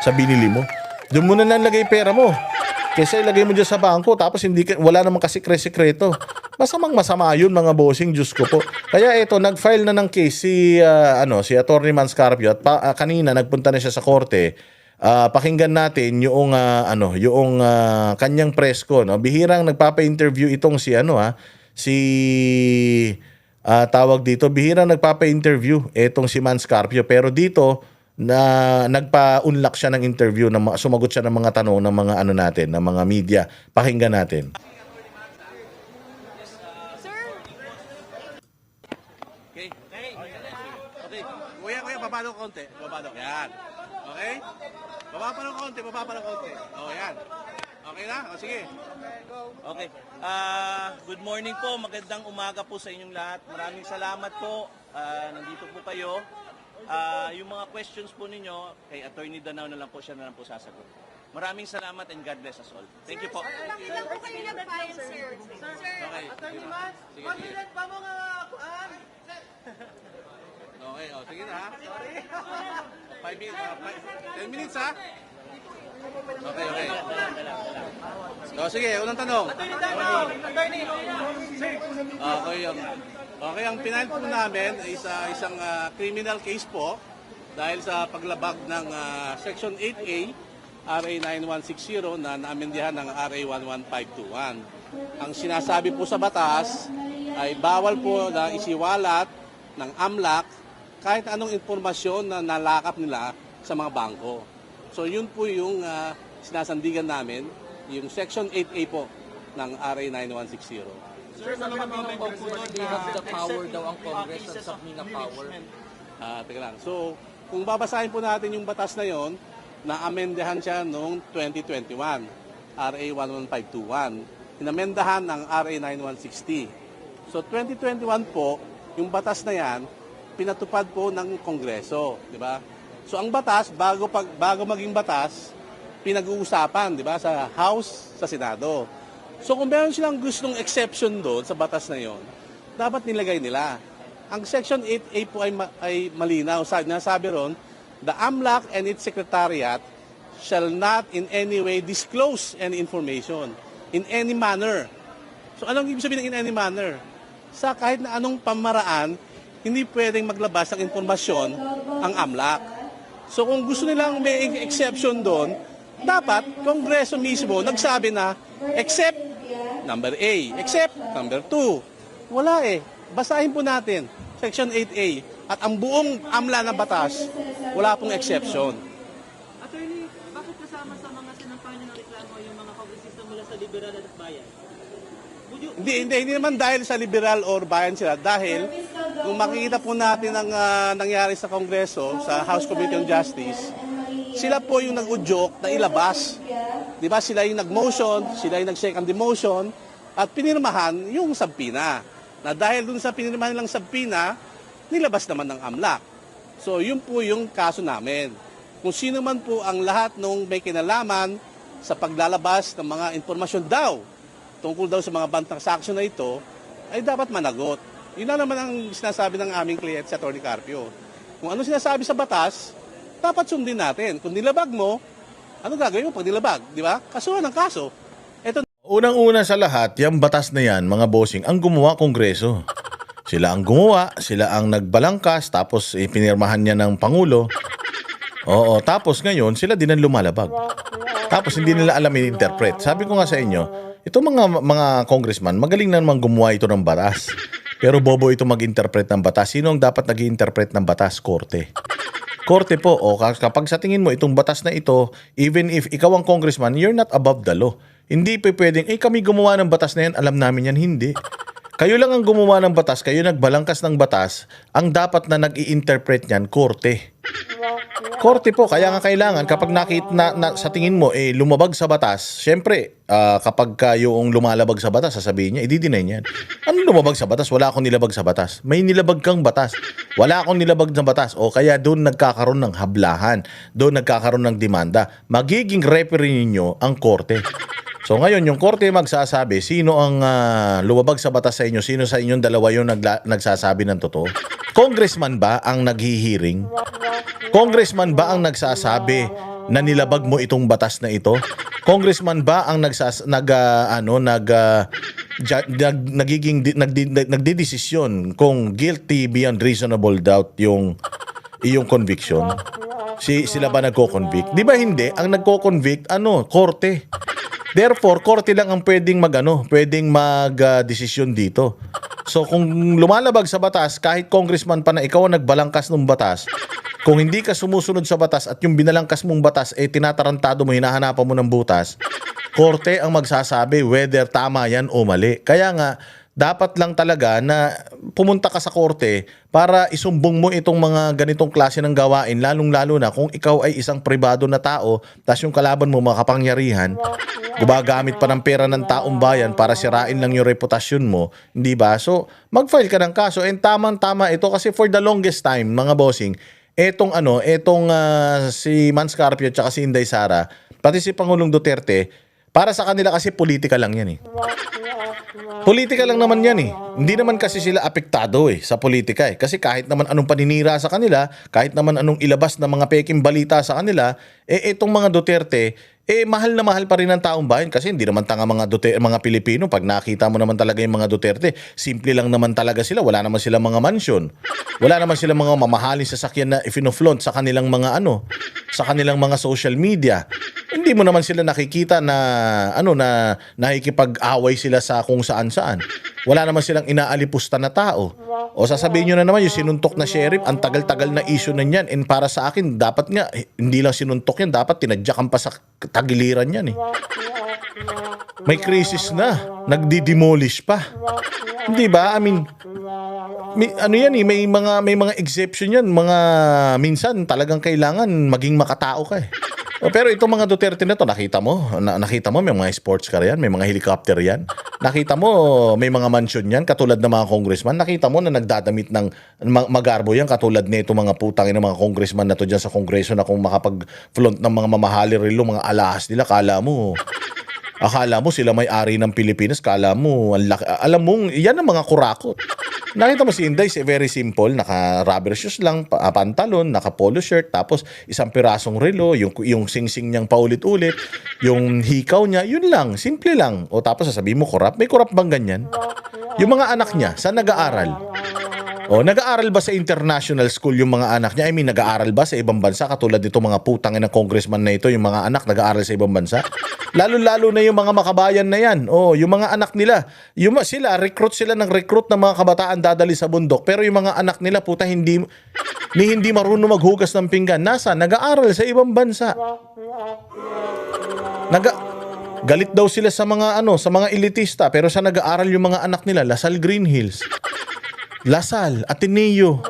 sa binili mo. Doon mo na nalagay pera mo. Kesa ilagay mo dyan sa bangko tapos wala namang kasikre-sikreto. Masamang-masama yun mga bossing, Diyos ko po. Kaya ito, nag-file na ng case si Atty. Manscarpio at kanina nagpunta na siya sa korte. Pakinggan natin yung kanyang presko, no. Bihirang nagpapa-interview itong tawag dito, bihirang nagpapa-interview itong si Manscarpio, pero dito na nagpa-unlock siya ng interview, na sumagot siya ng mga tanong ng mga ng mga media. Pakinggan natin. Okay. Okay. Kuya, baba ng konti. Yan. Okay? Baba pa ng konti. Oh, yan. Okay na? O, sige. Okay. Good morning po. Magandang umaga po sa inyong lahat. Maraming salamat po. Nandito po kayo. Yung mga questions po ninyo, kay Attorney Danao na lang po, siya na lang po sasagot. Maraming salamat and God bless us all. Thank you po. Ilan po kayo nag-file, sir? Okay. Attorney Mans, mabilit pa mga kuan. Okay, sige na ha. 5 minutes, 10 minutes ha. Okay. Sige, unang tanong. Okay, ang pinahal po namin ay isang criminal case po dahil sa paglabag ng Section 8A, RA 9160 na naamendihan ng RA 11521. Ang sinasabi po sa batas ay bawal po na isiwalat ng AMLAC kahit anong informasyon na nalakap nila sa mga bangko. So yun po yung sinasandigan namin, yung Section 8A po ng RA 9160. Sir, sa mga pagkukunan, they have the power daw ang Congress at submit na power. Teka lang. So, kung babasahin po natin yung batas na yon, na-amendahan siya noong 2021, RA 11521. Inamendahan ng RA 9160. So, 2021 po, yung batas na yan, pinatupad po ng Kongreso, di ba? So, ang batas, bago maging batas, pinag-uusapan, di ba, sa House, sa Senado. So kung meron silang gustong exception doon sa batas na yon, dapat nilagay nila. Ang Section 8A po ay malinaw. Nasabi ron, the AMLAC and its secretariat shall not in any way disclose any information in any manner. So anong ibig sabihin ng in any manner? Sa kahit na anong pamaraan, hindi pwedeng maglabas ng informasyon ang AMLAC. So kung gusto nilang may exception doon, dapat Kongreso mismo nagsabi na except number A, except number 2. Wala eh. Basahin po natin, Section 8A. At ang buong AMLA na batas, wala pong exception. Attorney, bakit kasama sa mga sinampahan ng reklamo yung mga kongresista mula sa Liberal at Bayan? Hindi naman dahil sa liberal or bayan sila. Dahil, kung makikita po natin ang nangyari sa Kongreso, sa House Committee on Justice, sila po yung nag-udyok na ilabas. Di ba? Sila yung nag-motion, sila yung nag-second motion, at pinirmahan yung sabpina. Na dahil dun sa pinirmahan nilang sabpina, nilabas naman ng AMLAC. So, yun po yung kaso namin. Kung sino man po ang lahat nung may kinalaman sa paglalabas ng mga informasyon daw, tungkol daw sa mga bantang sanction na ito, ay dapat managot. Yun na naman ang sinasabi ng aming kliyente sa Atty. Carpio. Kung ano sinasabi sa batas, dapat sundin natin. Kung nilabag mo, ano gagawin mo pag nilabag? Di ba? Kasuhan ng kaso. Ito. Unang-una sa lahat, yung batas na yan, mga bossing, ang gumawa Kongreso. Sila ang gumawa, sila ang nagbalangkas, tapos pinirmahan niya ng Pangulo. Oo, tapos ngayon, sila din ang lumalabag. Tapos hindi nila alam i-interpret. Sabi ko nga sa inyo, itong mga congressman, magaling na naman gumawa ito ng batas. Pero bobo ito mag-interpret ng batas. Sino ang dapat nag-interpret ng batas? Korte. Korte po, o kapag sa tingin mo itong batas na ito, even if ikaw ang congressman, you're not above the law. Hindi pa pwedeng, kami gumawa ng batas na yan, alam namin yan, hindi. Kayo lang ang gumawa ng batas, kayo nagbalangkas ng batas, ang dapat na nag-i-interpret niyan, korte. Korte po, kaya nga kailangan kapag nakita na sa tingin mo lumabag sa batas, syempre kapag yung lumalabag sa batas, sasabihin niya, i-deny niyan. Ano lumabag sa batas? Wala akong nilabag sa batas. May nilabag kang batas. Wala akong nilabag sa batas. O kaya doon nagkakaroon ng hablahan, doon nagkakaroon ng demanda. Magiging referee ninyo ang korte. So ngayon, yung korte magsasabi, sino ang lumabag sa batas sa inyo? Sino sa inyong dalawa yung nagsasabi ng totoo? Congressman ba ang naghihiring? Congressman ba ang nagsasabi na nilabag mo itong batas na ito? Congressman ba ang nagdidesisyon kung guilty beyond reasonable doubt yung iyong conviction? Sila ba nagko-convict? Di ba hindi? Ang nagko-convict, korte. Therefore, korte lang ang pwedeng mag-desisyon dito. So kung lumalabag sa batas, kahit congressman pa na ikaw ang nagbalangkas ng batas, kung hindi ka sumusunod sa batas at yung binalangkas mong batas tinatarantado mo, hinahanapan mo ng butas, korte ang magsasabi whether tama yan o mali. Kaya nga, dapat lang talaga na pumunta ka sa korte para isumbong mo itong mga ganitong klase ng gawain, lalong-lalo na kung ikaw ay isang pribado na tao, tapos yung kalaban mo makapangyarihan, gumagamit pa ng pera ng taong bayan para sirain lang yung reputasyon mo, hindi ba? So, mag-file ka ng kaso. And tamang-tama ito kasi for the longest time, mga bossing, si Mans Carpio at si Inday Sara, pati si Pangulong Duterte, para sa kanila kasi politika lang yan eh. Politika lang naman yan eh. Hindi naman kasi sila apektado sa politika eh. Kasi kahit naman anong paninira sa kanila, kahit naman anong ilabas na mga peking balita sa kanila, itong mga Duterte, mahal na mahal pa rin ng taong bayan kasi hindi naman tanga mga Pilipino. Pag nakita mo naman talaga yung mga Duterte, simple lang naman talaga sila. Wala naman sila mga mansion. Wala naman sila mga mamahaling sasakyan na ifinoflaunt sa kanilang mga sa kanilang mga social media. Hindi mo naman sila nakikita na nakikipag-away sila sa kung saan-saan. Wala naman silang inaalipusta na tao. O sasabihin nyo na naman, yung sinuntok na sheriff, ang tagal-tagal na issue na yan. And para sa akin, dapat nga, hindi lang sinuntok yan, dapat tinadyakan pa sa tagiliran yan eh. May krisis na, nagdi-demolish pa. Hindi ba? I mean, may mga exception yan. Minsan talagang kailangan maging makatao ka eh. Pero itong mga Duterte na to, nakita mo may mga sports car yan, may mga helicopter yan. Nakita mo may mga mansion yan, katulad ng mga congressman. Nakita mo na nagdadamit ng magarbo yan, katulad nito mga putang ng mga congressman na to dyan sa kongreso na kung makapag-flaunt ng mga mamahali relo, mga alahas nila, akala mo sila may-ari ng Pilipinas, alam mo, yan ang mga kurakot. Nakita mo si Inday, very simple, naka-rubber shoes lang, pantalon, naka-polo shirt, tapos isang pirasong relo, yung sing-sing niyang paulit-ulit, yung hikaw niya, yun lang, simple lang. O tapos sasabihin mo, korap? May korap bang ganyan? Yung mga anak niya, saan nag-aaral? O, nag-aaral ba sa international school yung mga anak niya? I mean, nag-aaral ba sa ibang bansa? Katulad nito mga putang ng congressman na ito, yung mga anak nag-aaral sa ibang bansa? Lalo-lalo na yung mga makabayan na yan. O, yung mga anak nila. Recruit sila ng mga kabataan dadali sa bundok. Pero yung mga anak nila, puta, hindi marunong maghugas ng pinggan. Nag-aaral sa ibang bansa. Galit daw sila sa mga elitista. Pero sa nag-aaral yung mga anak nila, Lasal Green Hills, Lasal, Ateneo,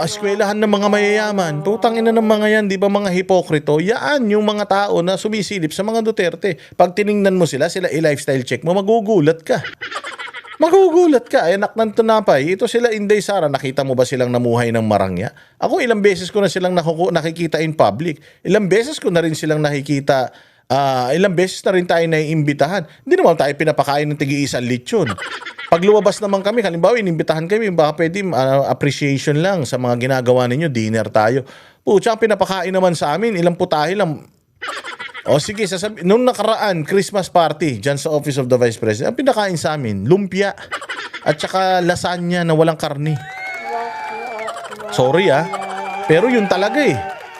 eskwelahan ng mga mayayaman. Putang ina ng mga yan, di ba mga hipokrito? Yan yung mga tao na sumisilip sa mga Duterte. Pag tiningnan mo sila i-lifestyle check mo, magugulat ka. Anak ng tunapay. Ito sila Inday Sara, nakita mo ba silang namuhay ng marangya? Ako ilang beses ko na silang nakikita in public. Ilang beses ko na rin silang nakikita. Ilang beses na rin tayo naiimbitahan. Hindi naman tayo pinapakain ng tigi-isang lechon. Pag lumabas naman kami, halimbawa inimbitahan kami, baka pwede appreciation lang sa mga ginagawa ninyo, dinner tayo. Pucha, ang pinapakain naman sa amin, ilang putahe lang. O sige, nung nakaraan, Christmas party, dyan sa Office of the Vice President, ang pinakain sa amin, lumpia at saka lasagna na walang karni. Sorry pero yun talaga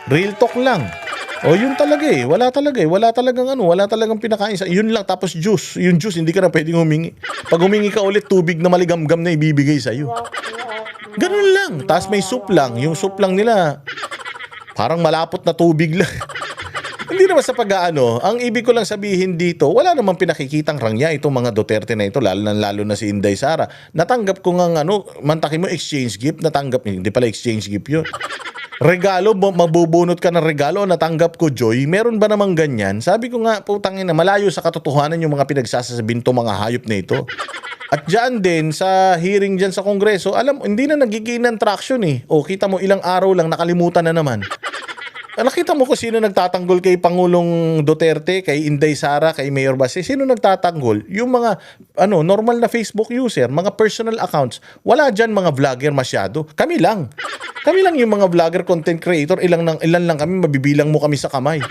real talk lang. O yun talaga wala talagang pinakain sa yun lang, tapos juice. Yung juice hindi ka na pwedeng humingi. Pag humingi ka ulit, tubig na maligamgam na ibibigay sa iyo. Ganun lang. Tapos may soup lang. Yung soup lang nila parang malapot na tubig lang. Hindi naman sa ang ibig ko lang sabihin dito, wala namang pinakikitang rangya itong mga Duterte na ito, lalo na si Inday Sara. Natanggap ko nga mantakin mo exchange gift, hindi pala exchange gift yun. Regalo, mabubunot ka ng regalo, natanggap ko joy. Meron ba namang ganyan? Sabi ko nga, putangin na, malayo sa katotohanan yung mga pinagsasasabihin to mga hayop na ito. At dyan din, sa hearing dyan sa Kongreso, hindi na nagiging ng traction O, kita mo, ilang araw lang, nakalimutan na naman. Nakita mo kung sino nagtatanggol kay Pangulong Duterte, kay Inday Sara, kay Mayor Baste. Sino nagtatanggol? Yung mga normal na Facebook user, mga personal accounts. Wala dyan mga vlogger masyado. Kami lang. Kami lang yung mga vlogger, content creator. Ilan lang kami, mabibilang mo kami sa kamay.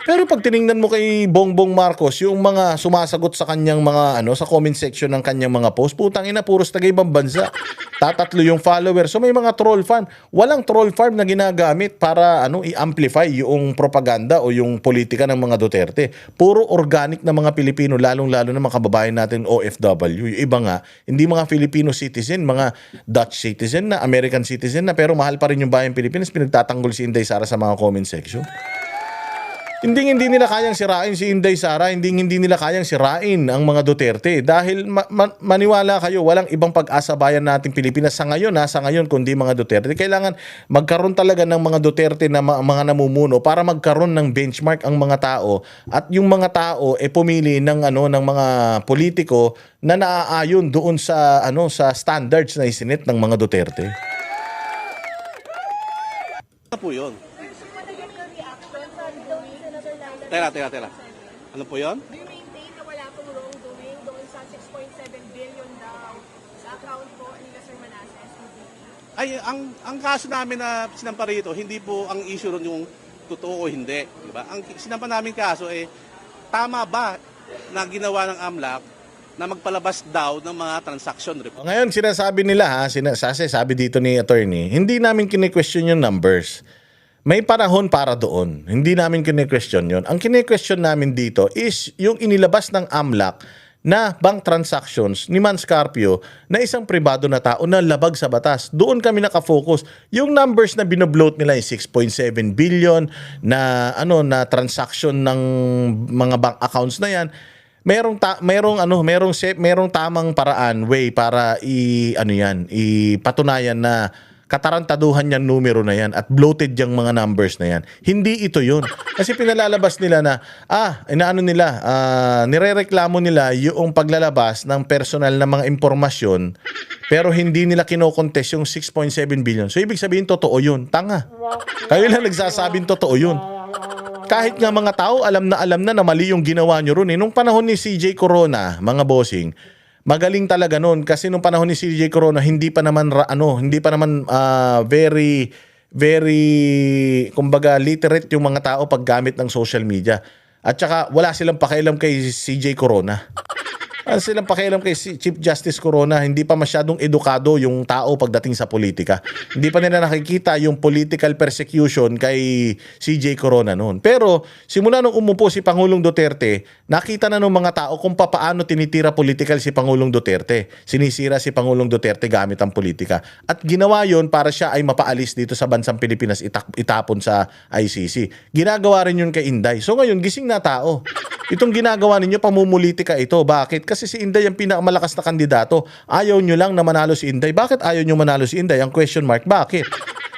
Pero pag tiningnan mo kay Bongbong Marcos, yung mga sumasagot sa kanyang mga sa comment section ng kanyang mga post, putang ina, puros taga ibang bansa. Tatatlo yung follower. So may mga troll farm. Walang troll farm na ginagamit para i-amplify yung propaganda o yung politika ng mga Duterte. Puro organic na mga Pilipino, lalong-lalo na mga kababayan natin OFW. Yung iba nga, hindi mga Filipino citizen, mga Dutch citizen na, American citizen na, pero mahal pa rin yung bayang Pilipinas, pinagtatanggol si Inday Sara sa mga comment section. Hindi nila kayang sirain si Inday Sara, hindi nila kayang sirain ang mga Duterte dahil maniwala kayo, walang ibang pag-asa bayan nating Pilipinas sa ngayon kundi mga Duterte. Kailangan magkaroon talaga ng mga Duterte na mga namumuno para magkaroon ng benchmark ang mga tao at yung mga tao pumili ng mga politiko na naaayon doon sa sa standards na isinit ng mga Duterte. Ano po yun? Tera. Ano po yun? Do you maintain na wala pong wrongdoing doon sa 6.7 billion daw sa account po nila Sir Manasseh SBP? Ay, ang kaso namin na sinampa rito, hindi po ang issue ron yung totoo o hindi. Diba? Ang sinampa namin kaso tama ba na ginawa ng AMLAC na magpalabas daw ng mga transaction report? Ngayon, sinasabi nila sabi dito ni attorney, hindi namin kine-question yung numbers. May panahon para doon. Hindi namin kine-question yun. Ang kine-question namin dito is yung inilabas ng AMLAC na bank transactions ni Mans Carpio na isang pribado na tao na labag sa batas. Doon kami nakafocus. Yung numbers na binobloat nila yung 6.7 billion na transaction ng mga bank accounts na yan. Merong tamang paraan, way para ipatunayan na katarantaduhan yung numero na yan at bloated yung mga numbers na yan. Hindi ito yun. Kasi pinalalabas nila na, nirereklamo nila yung paglalabas ng personal na mga impormasyon pero hindi nila kinokontest yung 6.7 billion. So, ibig sabihin, totoo yun. Tanga. Kayo lang nagsasabing totoo yun. Kahit nga mga tao, alam na mali yung ginawa nyo ron. Nung panahon ni CJ Corona, mga bossing, magaling talaga noon kasi nung panahon ni CJ Corona hindi pa naman very kumbaga literate yung mga tao paggamit ng social media. At saka wala silang pakialam kay CJ Corona. Wala silang pakialam kay Chief Justice Corona, hindi pa masyadong edukado yung tao pagdating sa politika. Hindi pa nila nakikita yung political persecution kay CJ Corona noon. Pero simula nung umupo si Pangulong Duterte, nakita na ng mga tao kung paano tinitira political si Pangulong Duterte. Sinisira si Pangulong Duterte gamit ang politika. At ginawa yon para siya ay mapaalis dito sa bansang Pilipinas, itapon sa ICC. Ginagawa rin yun kay Inday. So ngayon, gising na tao. Itong ginagawa ninyo, pamumulitika ito. Bakit? Kasi si Inday ang pinakamalakas na kandidato. Ayaw nyo lang na manalo si Inday. Bakit ayaw nyo manalo si Inday? Ang question mark, bakit?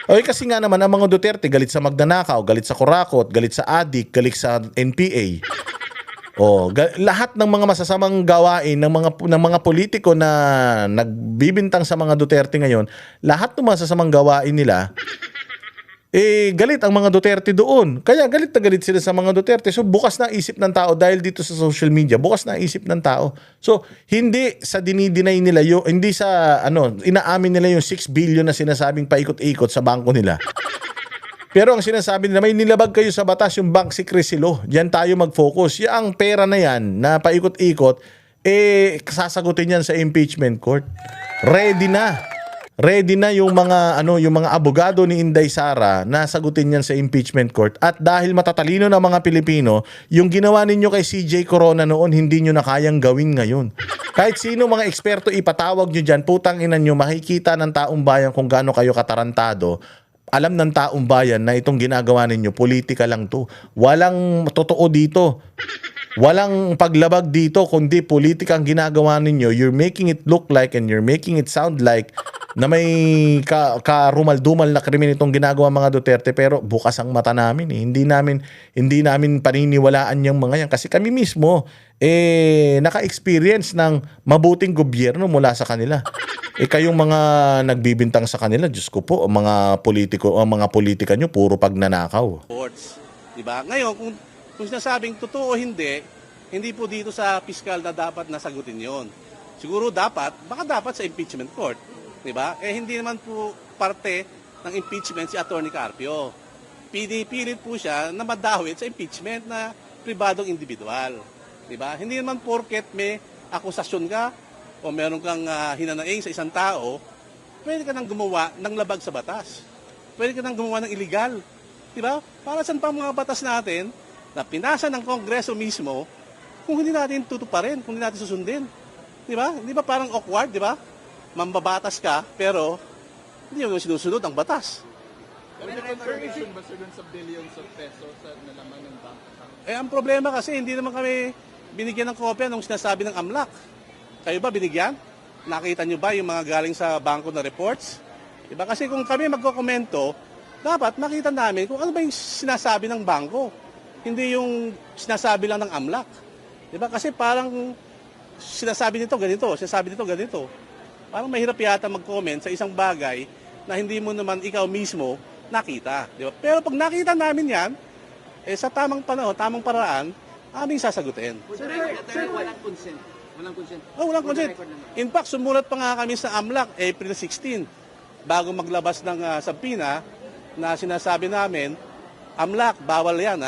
Kasi nga naman ang mga Duterte, galit sa magnanakaw, galit sa kurakot, galit sa adik, galit sa NPA. Lahat ng mga masasamang gawain ng mga politiko na nagbibintang sa mga Duterte ngayon, lahat ng masasamang gawain nila, galit ang mga Duterte doon. Kaya galit na galit sila sa mga Duterte. So bukas na isip ng tao dahil dito sa social media, bukas na isip ng tao. So hindi sa dinideny nila hindi sa inaamin nila yung 6 billion na sinasabing paikot-ikot sa bangko nila. Pero ang sinasabi nila, may nilabag kayo sa batas yung Bank Secrecy Law. Diyan tayo mag-focus. Yung pera na yan na paikot-ikot, sasagutin yan sa impeachment court. Ready na yung mga abogado ni Inday Sara na sagutin yan sa impeachment court. At dahil matatalino na mga Pilipino, yung ginawa ninyo kay CJ Corona noon, hindi nyo na kayang gawin ngayon. Kahit sino mga eksperto ipatawag nyo dyan, putang ina nyo, makikita ng taong bayan kung gaano kayo katarantado. Alam ng taong bayan na itong ginagawa ninyo, politika lang to. Walang totoo dito. Walang paglabag dito, kundi politika ang ginagawa ninyo. You're making it look like and you're making it sound like na may karumal-dumal na krimen itong ginagawa mga Duterte, pero bukas ang mata namin eh. Hindi namin paniniwalaan yung mga yan kasi kami mismo naka-experience ng mabuting gobyerno mula sa kanila. Kayong mga nagbibintang sa kanila, Diyos ko po, ang mga politika nyo puro pagnanakaw. Reports. Diba? Ngayon, kung sinasabing totoo o hindi po dito sa piskal na dapat nasagutin yon. Siguro baka dapat sa impeachment court. Diba? Hindi naman po parte ng impeachment si Atty. Carpio. Pinipilit po siya na madawit sa impeachment na pribadong individual. Diba? Hindi naman porket may akusasyon ka o meron kang hinanaing sa isang tao, pwede ka nang gumawa ng labag sa batas. Pwede ka nang gumawa ng illegal. Diba? Para saan pa mga batas natin na pinasa ng Kongreso mismo kung hindi natin tutuparin, kung hindi natin susundin. Diba? Hindi ba parang awkward, diba? Mambabatas ka, pero hindi mo sinusunod ang batas. May confirmation ba sir dun sa billions of pesos na nalaman ng bank account? Ang problema kasi hindi naman kami binigyan ng kopya nung sinasabi ng AMLAC. Kayo ba binigyan? Nakita nyo ba yung mga galing sa bangko na reports? Diba? Kasi kung kami magkokomento, dapat makita namin kung ano ba yung sinasabi ng bangko. Hindi yung sinasabi lang ng AMLAC. Diba? Kasi parang sinasabi nito ganito. Parang mahirap yata mag-comment sa isang bagay na hindi mo naman ikaw mismo nakita. Diba? Pero pag nakita namin yan, sa tamang panahon, tamang paraan, aming sasagutin. Sir, walang consent. Walang consent. Walang consent. In fact, sumulat pa nga kami sa AMLAC April 16 bago maglabas ng subpoena na sinasabi namin, AMLAC, bawal yan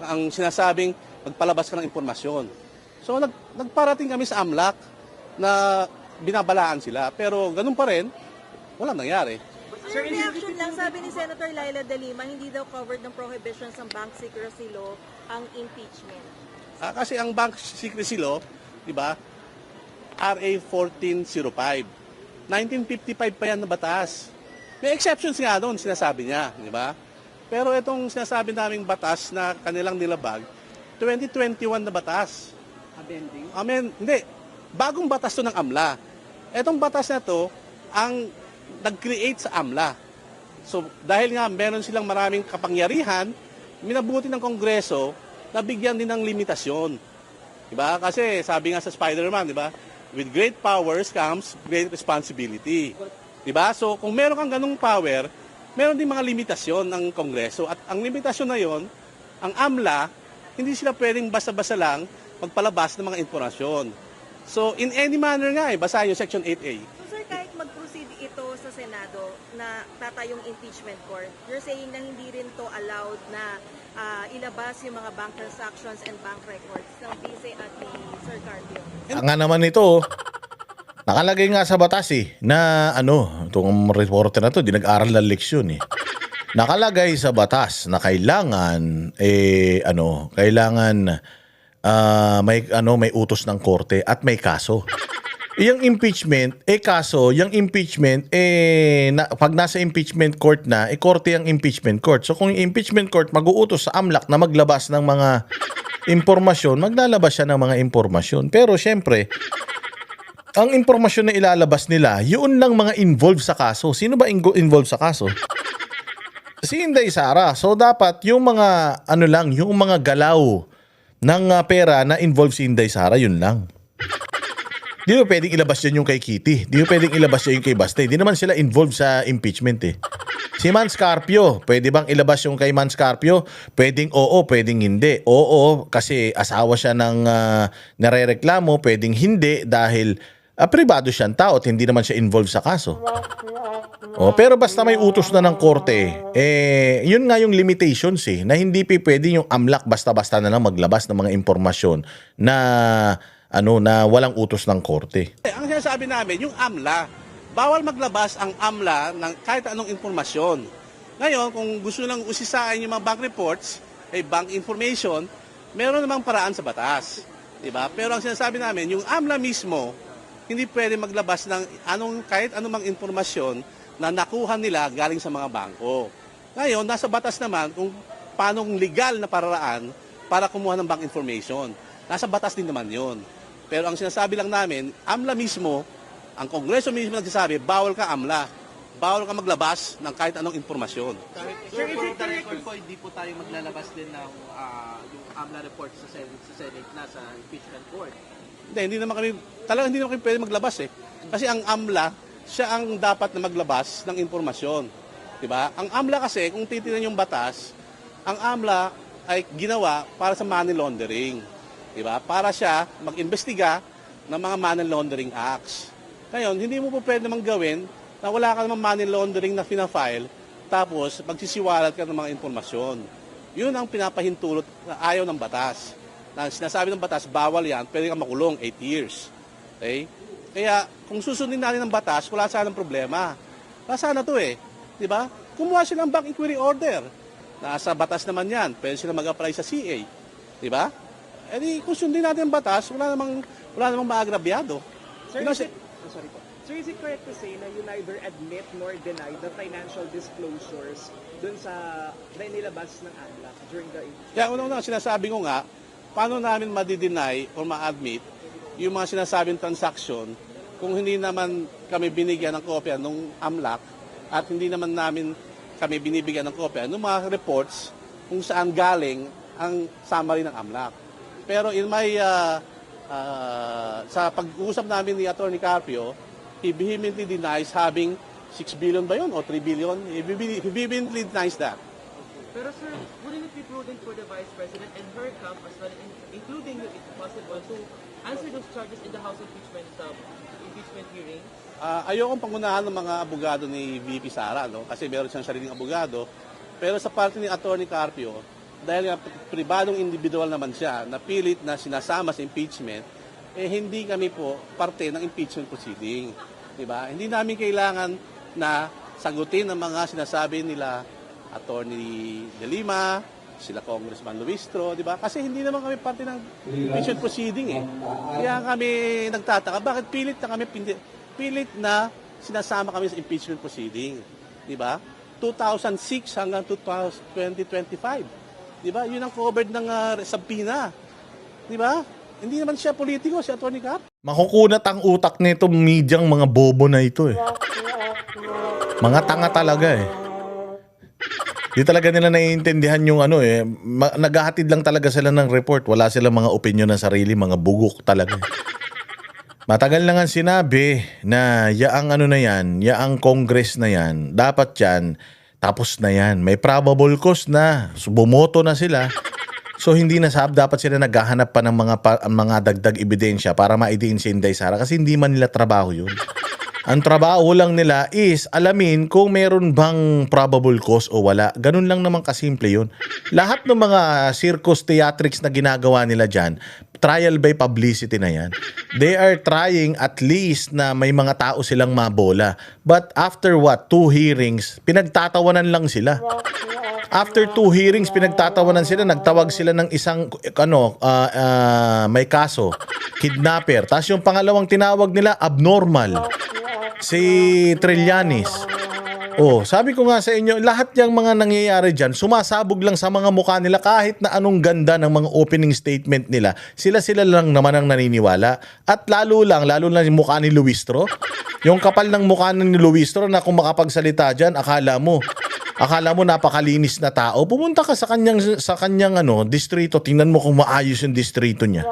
ang sinasabing magpalabas ka ng impormasyon. So nagparating kami sa AMLAC na binabalaan sila, pero ganun pa rin, walang nangyari. Sir, reaction lang, sabi ni Senator Laila De Lima, hindi daw covered ng prohibitions ng bank secrecy law ang impeachment. Kasi ang Bank Secrecy Law, di ba, RA 1405. 1955 pa yan na batas. May exceptions nga doon, sinasabi niya, di ba? Pero itong sinasabi naming batas na kanilang nilabag, 2021 na batas. Amending? Hindi. Bagong batas to ng AMLA. Etong batas na to, ang nag-create sa AMLA. So, dahil nga meron silang maraming kapangyarihan, minabuti ng Kongreso na bigyan din ng limitasyon. Diba? Kasi sabi nga sa Spider-Man, diba? With great powers comes great responsibility. Diba? So, kung meron kang ganung power, meron din mga limitasyon ng Kongreso. At ang limitasyon na yon, ang AMLA, hindi sila pwedeng basta-basta lang magpalabas ng mga informasyon. So, in any manner nga, basahin yung Section 8A. So sir, kahit mag-proceed ito sa Senado na tatayong impeachment court, you're saying na hindi rin to allowed na ilabas yung mga bank transactions and bank records ng Vice at ni Sir Carpio? Ang nga naman ito, nakalagay nga sa batas na itong reporter na to, di nag-aral ng leksyon Nakalagay sa batas na kailangan may utos ng korte at may kaso. Yung impeachment, pag nasa impeachment court na, korte ang impeachment court. So kung yung impeachment court mag-uutos sa AMLAC na maglabas ng mga impormasyon, maglalabas siya ng mga impormasyon. Pero syempre, ang impormasyon na ilalabas nila, yun lang mga involved sa kaso. Sino ba involved sa kaso? Si Inday Sara. So dapat yung mga yung mga galaw ng pera na involved si Inday Sara, yun lang. Di mo pwedeng ilabas yan yung kay Kitty. Di mo pwedeng ilabas yan yung kay Basta. Di naman sila involved sa impeachment Si Mans Carpio, pwede bang ilabas yung kay Mans Carpio? Pwedeng oo, pwedeng hindi. Oo, kasi asawa siya ng narereklamo. Pwedeng hindi dahil pribado siyang tao at hindi naman siya involved sa kaso. Pero basta may utos na ng korte, yun nga yung limitations na hindi pwede yung AMLAC basta-basta na lang maglabas ng mga impormasyon na na walang utos ng korte. Ang sinasabi namin, yung AMLA, bawal maglabas ang AMLA ng kahit anong impormasyon. Ngayon, kung gusto lang usisain yung mga bank reports, bank information, meron namang paraan sa batas. Diba? Pero ang sinasabi namin, yung AMLA mismo, hindi pwede maglabas ng kahit anumang impormasyon na nakuha nila galing sa mga bangko. Ngayon, nasa batas naman kung paano legal na paraan para kumuha ng bank information. Nasa batas din naman yun. Pero ang sinasabi lang namin, AMLA mismo, Ang Kongreso mismo nagsasabi, bawal ka AMLA. Bawal ka maglabas ng kahit anong informasyon. Sir, for the record po, hindi po tayo maglalabas din ng yung AMLA report sa Senate na sa impeachment court. Hindi naman kami, talagang hindi naman kami pwede maglabas eh. Kasi ang AMLA, siya ang dapat na maglabas ng informasyon. Diba? Ang AMLA kasi, kung titignan yung batas, ang AMLA ay ginawa para sa money laundering. Diba? Para siya mag-imbestiga ng mga money laundering acts. Ngayon, hindi mo po pwede namang gawin na wala ka namang money laundering na fina-file, tapos magsisiwalat ka ng mga informasyon. Yun ang pinapahintulot na ayaw ng batas. Na sinasabi ng batas, bawal yan, pwede kang makulong 8 years. Okay? Kaya, kung susundin natin ng batas, wala sanang problema. Wala sana to eh. Diba? Kumuha sila ng back inquiry order. Nasa batas naman yan, pwede sila mag-apply sa CA. Diba? E di, kung sundin natin ang batas, wala namang maagrabyado. Sir, Yun ang is it, sorry po. Sir, is it correct to say na you neither admit nor deny the financial disclosures dun sa na nilabas ng AMLA during the impeachment? Kaya una sinasabi ko nga, paano namin madi-deny o ma-admit yung mga sinasabing transaction kung hindi naman kami binigyan ng kopya ng AMLAC at hindi naman namin kami binibigyan ng kopya ng mga reports kung saan galing ang summary ng AMLAC. Pero in my, sa pag-uusap namin ni Atty. Carpio, he vehemently denies having 6 billion ba yun o 3 billion? He vehemently denies that. Pero sir, wouldn't it be prudent for the Vice President and her camp as well, including you if possible, to answer those charges in the House impeachment hearing? Ayokong pangunahan ng mga abogado ni VP Sara, no? Kasi meron siyang sariling abogado. Pero sa parte ni Atty. Carpio, dahil nga pribadong individual naman siya, na pilit na sinasama sa impeachment, eh hindi kami po parte ng impeachment proceeding. Diba? Hindi namin kailangan na sagutin ang mga sinasabi nila Attorney De Lima, sila Congressman Luistro, di ba? Kasi hindi naman kami parte ng impeachment proceeding eh. Kaya kami nagtataka, bakit pilit na sinasama kami sa impeachment proceeding, di ba? 2006 hanggang 2025. Di ba? Yun ang covered ng subpoena. Di ba? Hindi naman siya politiko, si Atty. Cap. Makukunat ang utak nito medyang mga bobo na ito eh. Mga tanga talaga eh. Di talaga nila naiintindihan yung ano eh. Naghahatid lang talaga sila ng report. Wala silang mga opinion na sarili. Mga bugok talaga. Matagal na nga sinabi na yaang ano na yan, yaang Congress na yan, dapat yan, tapos na yan. May probable cause na. So, bumoto na sila. So hindi na dapat sila naghahanap pa ng mga dagdag ebidensya para maidiin si Inday Sara kasi hindi man nila trabaho yun. Ang trabaho lang nila is alamin kung meron bang probable cause o wala. Ganun lang naman kasimple yun. Lahat ng mga circus theatrics na ginagawa nila dyan, trial by publicity na yan. They are trying at least na may mga tao silang mabola. But after 2 hearings, pinagtatawanan lang sila. After 2 hearings, pinagtatawanan sila, nagtawag sila ng isang may kaso, kidnapper. Tapos yung pangalawang tinawag nila, abnormal. Si Trillanes. Oh, sabi ko nga sa inyo, lahat yung mga nangyayari dyan, sumasabog lang sa mga mukha nila kahit na anong ganda ng mga opening statement nila. Sila lang naman ang naniniwala. At lalo na yung mukha ni Luistro. Yung kapal ng mukha ni Luistro na kung makapagsalita dyan, akala mo napakalinis na tao. Pumunta ka sa kanyang distrito, tingnan mo kung maayos yung distrito niya.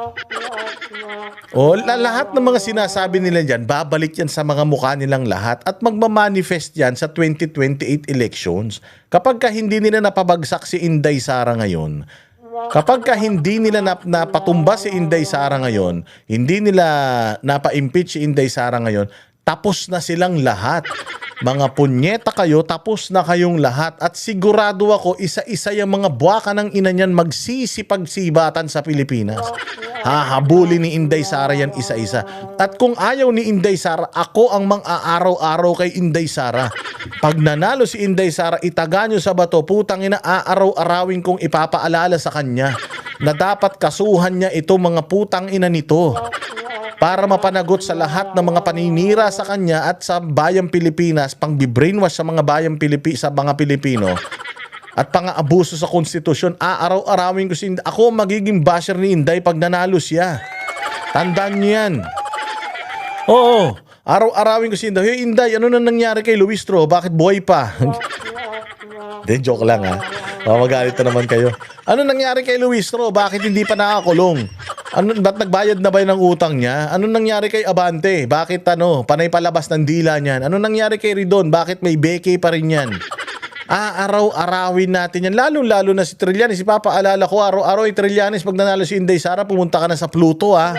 O, lahat ng mga sinasabi nila dyan, babalik yan sa mga mukha nilang lahat at magmamanifest yan sa 2028 elections. Kapag hindi nila napabagsak si Inday Sara ngayon, kapag hindi nila napatumba si Inday Sara ngayon, hindi nila napa-impeach si Inday Sara ngayon, tapos na silang lahat. Mga punyeta kayo, tapos na kayong lahat. At sigurado ako, isa-isa yung mga buwaka ng ina niyan magsisipagsibatan sa Pilipinas. Hahabulin ni Inday Sara yan isa-isa. At kung ayaw ni Inday Sara, ako ang mang-aaraw-araw kay Inday Sara. Pag nanalo si Inday Sara, itaga nyo sa bato, putang ina, aaraw-arawin kong ipapaalala sa kanya na dapat kasuhan niya ito mga putang ina nito. Para mapanagot sa lahat ng mga paninira sa kanya at sa bayang Pilipinas, pang-brainwash sa mga bayang sa mga Pilipino at pang-abuso sa konstitusyon. Araw-arawin ko ako magiging basher ni Inday pag nanalo siya. Tandaan niyo yan. Oo, Araw-arawin ko si Inday. Hey Inday, ano na nangyari kay Luistro? Bakit buhay pa? Hindi, joke lang ha. Magalit na naman kayo. Ano nangyari kay Luistro? Bakit hindi pa nakakulong? Ba't nagbayad na ba ng utang niya? Ano nangyari kay Abante? Bakit panay palabas ng dila niyan? Ano nangyari kay Ridon? Bakit may beke pa rin yan? Araw-arawin natin yan. Lalo-lalo na si Trillanes. Si Papa, alala ko, araw-araw Trillanes, pag nanalo si Inday Sara, pumunta ka na sa Pluto, ha?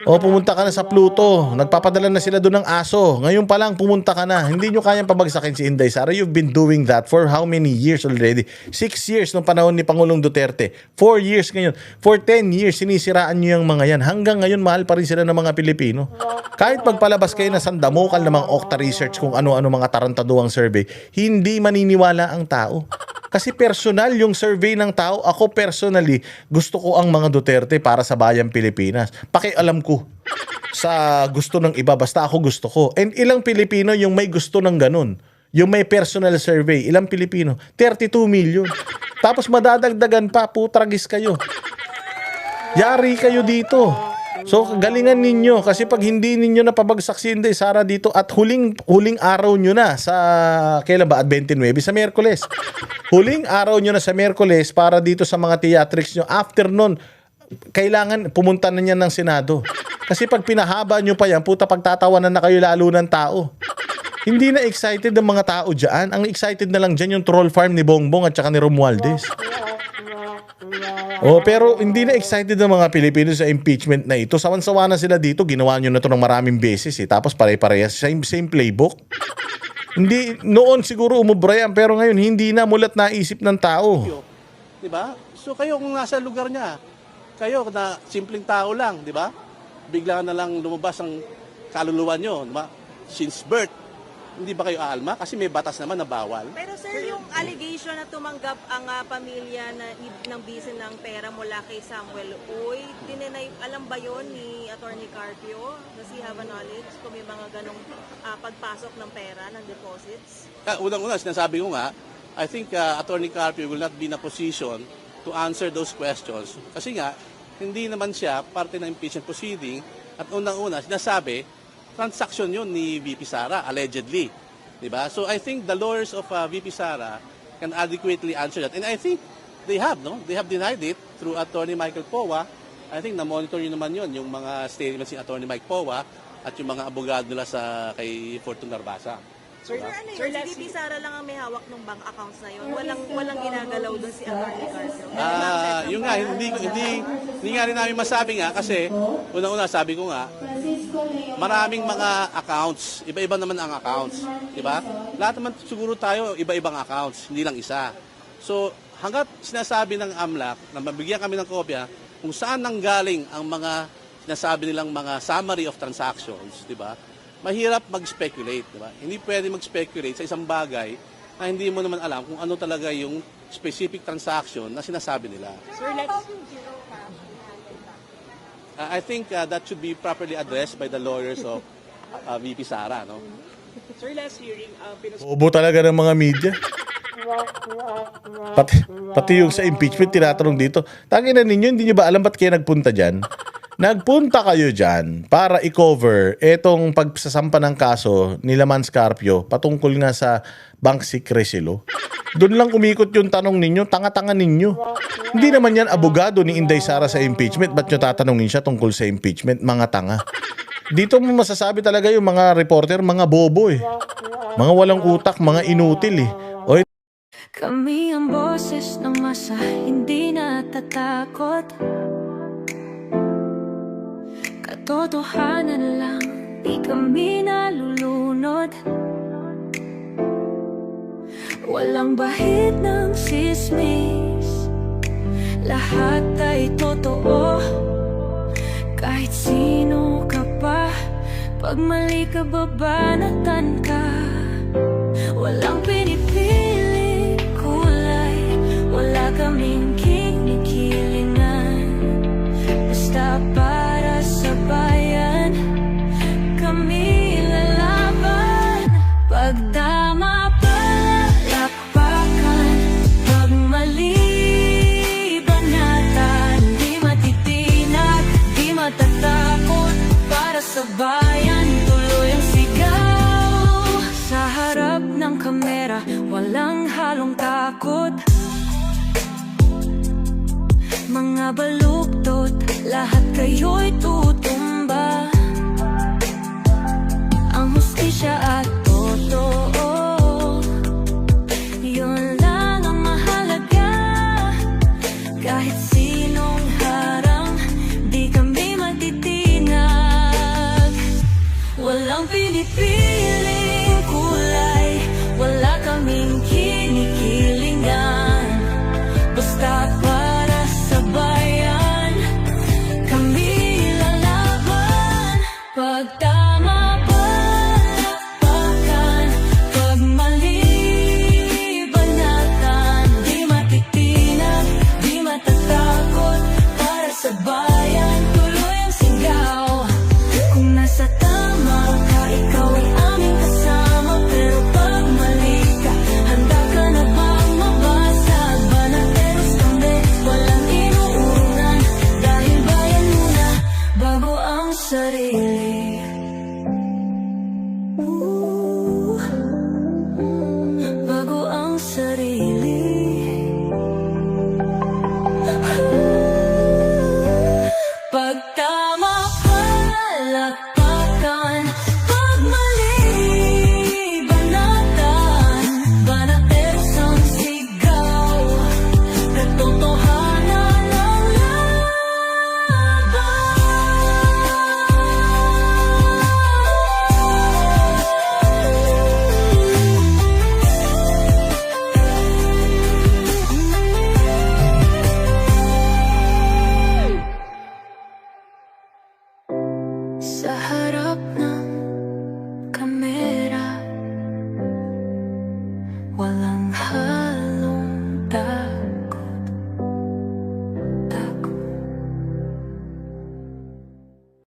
O, pumunta ka na sa Pluto. Nagpapadala na sila doon ng aso. Ngayon pa lang, pumunta ka na. Hindi nyo kayang pabagsakin si Inday Sara. You've been doing that for how many years already? 6 years nung panahon ni Pangulong Duterte. 4 years ngayon. For 10 years, sinisiraan nyo yung mga yan. Hanggang ngayon, mahal pa rin sila ng mga Pilipino. Kahit magpalabas kayo na sandamukal ng mga Okta Research kung ano-ano mga tarantaduang survey, hindi maniniwala ang tao. Kasi personal yung survey ng tao. Ako personally, gusto ko ang mga Duterte para sa bayang Pilipinas. Pakialam ko sa gusto ng iba. Basta ako gusto ko. And ilang Pilipino yung may gusto ng ganun? Yung may personal survey. Ilang Pilipino? 32 million. Tapos madadagdagan pa. Putragis kayo. Yari kayo dito. So, galingan ninyo kasi pag hindi ninyo napabagsak si Inday Sara dito at huling araw nyo na sa, kailan ba? At 29, sa Miyerkules. Huling araw nyo na sa Miyerkules para dito sa mga theatrics nyo. After nun, kailangan pumunta na niyan ng Senado. Kasi pag pinahaba nyo pa yan, puta, pagtatawanan na kayo lalo ng tao. Hindi na excited ang mga tao dyan. Ang excited na lang dyan yung troll farm ni Bongbong at saka ni Romualdez. Pero hindi na excited ang mga Pilipino sa impeachment na ito. Sawan-sawa na sila dito. Ginawa nyo na ito ng maraming beses. Tapos pare-parehas. Same playbook. Hindi, noon siguro umubra yan. Pero ngayon, hindi na mulat naisip ng tao. Diba? So kayo kung nasa lugar niya, kayo na simpleng tao lang, di ba? Bigla na lang lumabas ang kaluluwa nyo, di ba? Since birth, hindi ba kayo aalma? Kasi may batas naman na bawal. Pero sir, yung allegation na tumanggap ang pamilya ng bisin ng pera mula kay Samuel Uy, alam ba yon ni Attorney Carpio? Does he have a knowledge kung may mga ganong pagpasok ng pera, ng deposits? Unang-una, sinasabi ko nga, I think Attorney Carpio will not be in a position to answer those questions. Kasi nga, hindi naman siya parte ng impeachment proceeding at unang-una, sinasabi, transaction yun ni VP Sara, allegedly. Diba? So I think the lawyers of VP Sara can adequately answer that. And I think they have, no? They have denied it through Attorney Michael Powa. I think na-monitor yun naman yun, yung mga statements ni Attorney Mike Powa at yung mga abogado nila kay Fortune Narbasa. Sir, ano yun? Si VP Sara lang ang may hawak ng bank accounts na yun. Walang ginagalaw doon si Attorney Carpio. Yung nga, hindi nga rin namin masabi nga kasi unang-una sabi ko nga, maraming mga accounts, iba-iba naman ang accounts, di ba? Lahat naman siguro tayo iba-ibang accounts, hindi lang isa. So, hanggat sinasabi ng AMLAC na mabigyan kami ng kopya kung saan nanggaling ang mga sinasabi nilang mga summary of transactions, di ba? Mahirap mag-speculate, di ba? Hindi pwede mag-speculate sa isang bagay na hindi mo naman alam kung ano talaga yung specific transaction na sinasabi nila. Sir, I think that should be properly addressed by the lawyers of VP Sara, no? Sir, last hearing, Bobo talaga ng mga media. Pati yung sa impeachment, tinatanong dito. Tangina ninyo, hindi nyo ba alam ba't kayo nagpunta dyan? Nagpunta kayo dyan para i-cover etong pagsasampa ng kaso ni Laman Scarpio patungkol nga sa Bank Secrecy Law. Doon lang umikot yung tanong ninyo, tanga-tanga ninyo. Hindi naman yan abogado ni Inday Sara sa impeachment. Ba't nyo tatanungin siya tungkol sa impeachment? Mga tanga. Dito mo masasabi talaga yung mga reporter, mga bobo eh. Mga walang utak, mga inutil eh. Kami ang boses ng masa, hindi natatakot. Katotohanan lang, di kami nalulunod. Walang bahid ng sismis, lahat ay totoo. Kahit sino ka pa, pag mali ka babanatan ka. Walang pinipili kulay, wala kaming kinikilingan. Basta para sa bayan, kami lalaban. Pag tama palapakan, pag mali banatan. Di matitinag, di matatakot, para sa bayan tuloy mga baluktot, lahat kayo'y tutumba. Ang hustisya at totoo, yun lang ang mahalaga. Kahit sinong harang, di kami matitinag. Walang pinipiling kulay, wala kaming kinikilingan. Basta para sa bayan, kami lalaban. Pag tama palakpakan, pag mali banatan. Di matitinag, di matatakot, para sa bayan tuloy ang sigaw. Kung nasa tama ka, ikaw ay aming kasama. Pero pag mali ka, handa ka na bang mabasag? Banateros kami, walang inuunan, dahil bayan muna bago ang sarili. Bago ang sarili. Pag tama palakpakan, pag mali banatan. Banateros ang sigaw, katotohanan ang sa harap ng kamera, wala